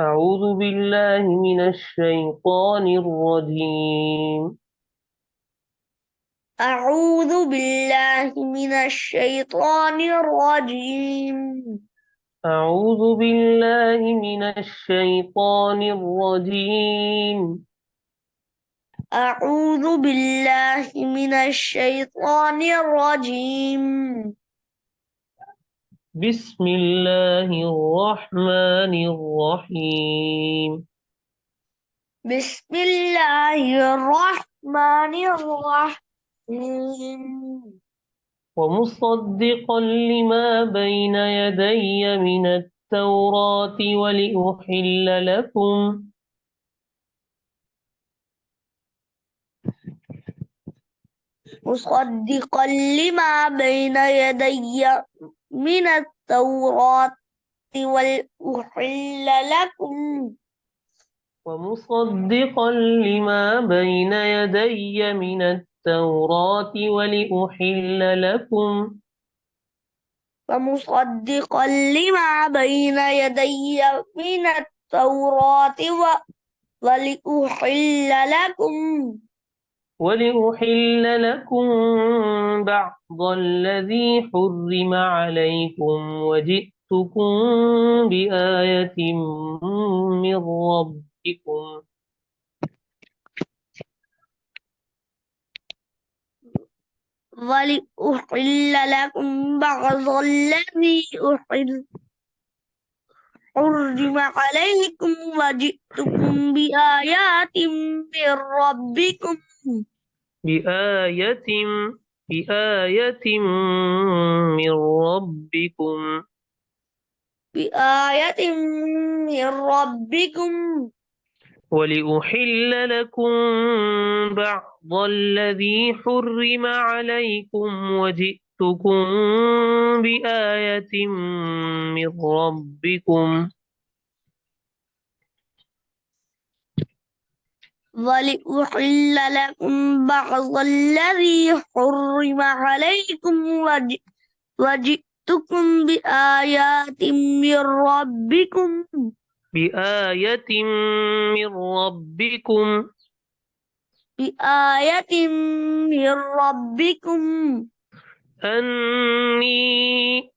أعوذ بالله من الشيطان الرجيم. أعوذ بالله من الشيطان الرجيم. أعوذ بالله من الشيطان الرجيم. أعوذ بالله من الشيطان الرجيم. بسم الله الرحمن الرحيم. بسم الله الرحمن الرحيم. ومصدقا لما بين يدي من التوراة ولأحل لكم مصدقا لما بين يدي من التوراة ولأحل لكم ومصدقا لما بين يدي من التوراة ولأحل لكم ومصدقا لما بين يدي من التوراة ولأحل لكم بعض الذي حرم عليكم وجئتكم بآية من ربكم ولأحل لكم بعض الذي حرم عليكم وجئتكم بآية بآية من ربكم بآية من ربكم ولأحل لكم بعض الذي حرم عليكم وجئتكم بآية من ربكم ولأحل لكم بعض الذي حرم عليكم وجئتكم بآية من ربكم بآية من ربكم أني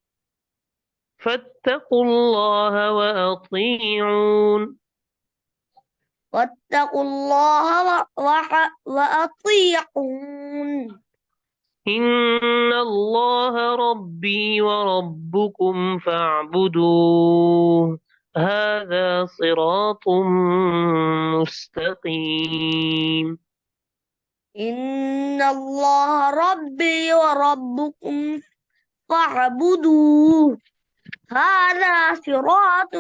فاتقوا الله وأطيعون واتقوا الله وأطيعون. إن الله ربي وربكم فاعبدوه هذا صراط مستقيم إن الله ربي وربكم فاعبدوه هذا صراط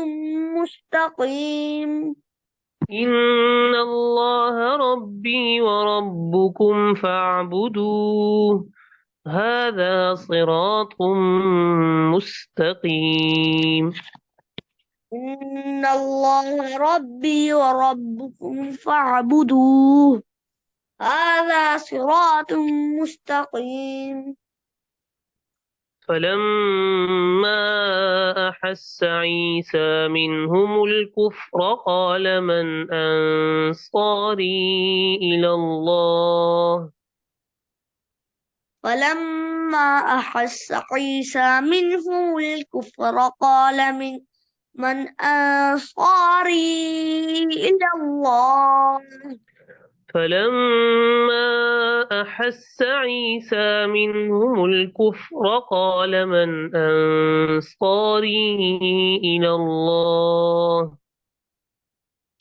مستقيم. إن الله ربي وربكم فاعبدوه هذا صراط مستقيم إن الله ربي وربكم فاعبدوه هذا صراط مستقيم. فلما أحس عيسى منهم الكفر قال من أنصاري إلى الله فلما أحس عيسى منهم الكفر قال من أنصاري إلى الله فلما أحس عيسى منهم الكفر قال من أنصاري إلى الله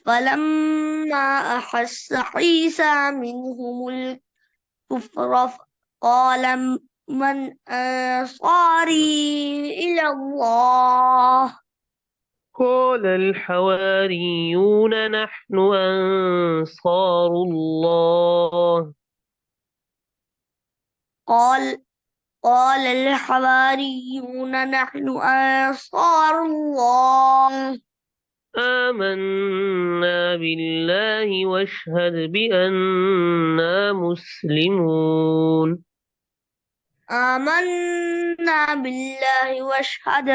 فلما أحس عيسى منهم الكفر قال من أنصاري إلى الله قال الحواريون نحن أنصار الله قال قال الحواريون نحن أنصار الله آمنا بالله واشهد بأننا مسلمون آمنا بالله واشهد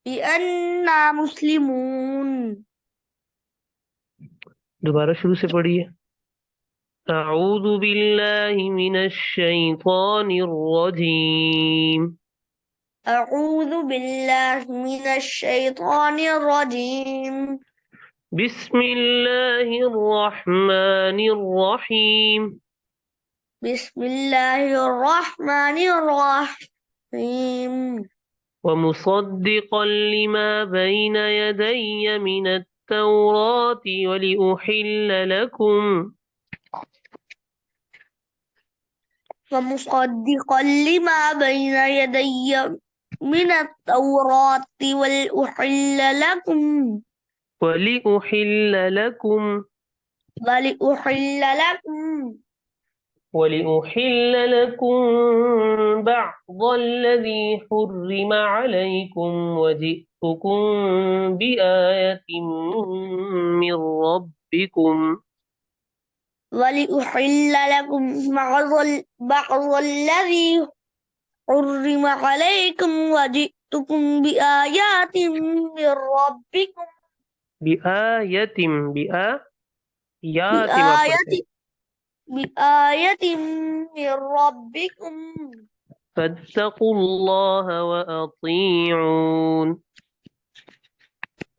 بأننا مسلمون. दोबारा शुरू से पढ़िए। أعوذ بالله من الشيطان الرجيم। أعوذ بالله من الشيطان الرجيم. بسم الله الرحمن الرحيم. بسم الله الرحمن الرحيم. ومصدقا لما بين يدي من التوراة ولأحل لكم ومصدقا لما بين يدي من التوراة ولأحل لكم ولأحل لكم ولأحل لكم ولأحل لكم بعض الذي حرم عليكم وجئتكم بآية من ربكم ولأحل لكم بعض الذي حرم عليكم وجئتكم بآيات من ربكم بآية بآيات ما بآية पढ़ते हैं। بآية من ربكم فاتقوا الله وأطيعون.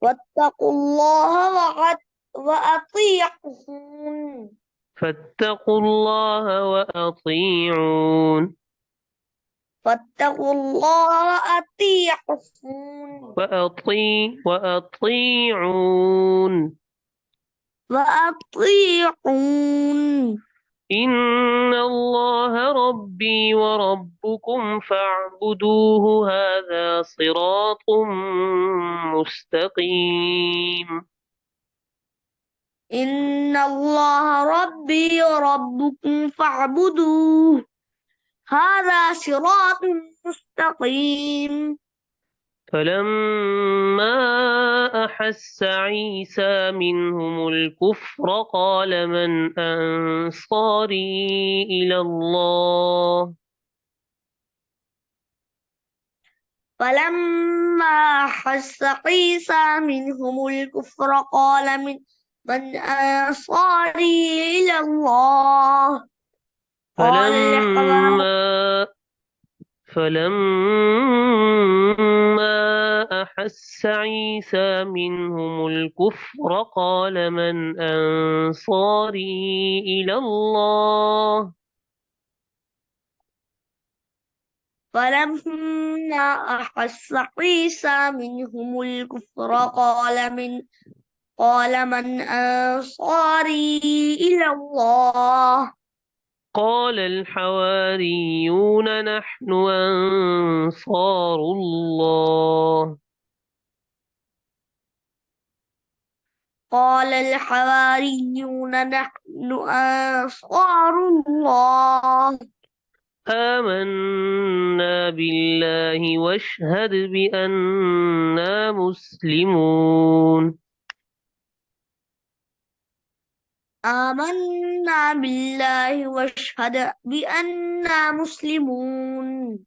واتقوا الله وأطيعون. فاتقوا الله وأطيعون. فاتقوا الله وأطيعون. وأطيعون. وأطيعون. إن الله ربي وربكم فاعبدوه هذا صراط مستقيم. إن الله ربي وربكم فاعبدوه هذا صراط مستقيم. فلما أحس عيسى منهم الكفر قال من أنصاري إلى الله فلما أحس عيسى منهم الكفر قال من أنصاري إلى الله قال الحواريون فلما فلما أحس عيسى منهم الكفر قال من أنصاري إلى الله فلما أحس عيسى منهم الكفر قال من أنصاري إلى الله قال الحواريون نحن أنصار الله قال الحواريون نحن أنصار الله آمنا بالله واشهد بأننا مسلمون. آمنا بالله واشهد بأننا مسلمون.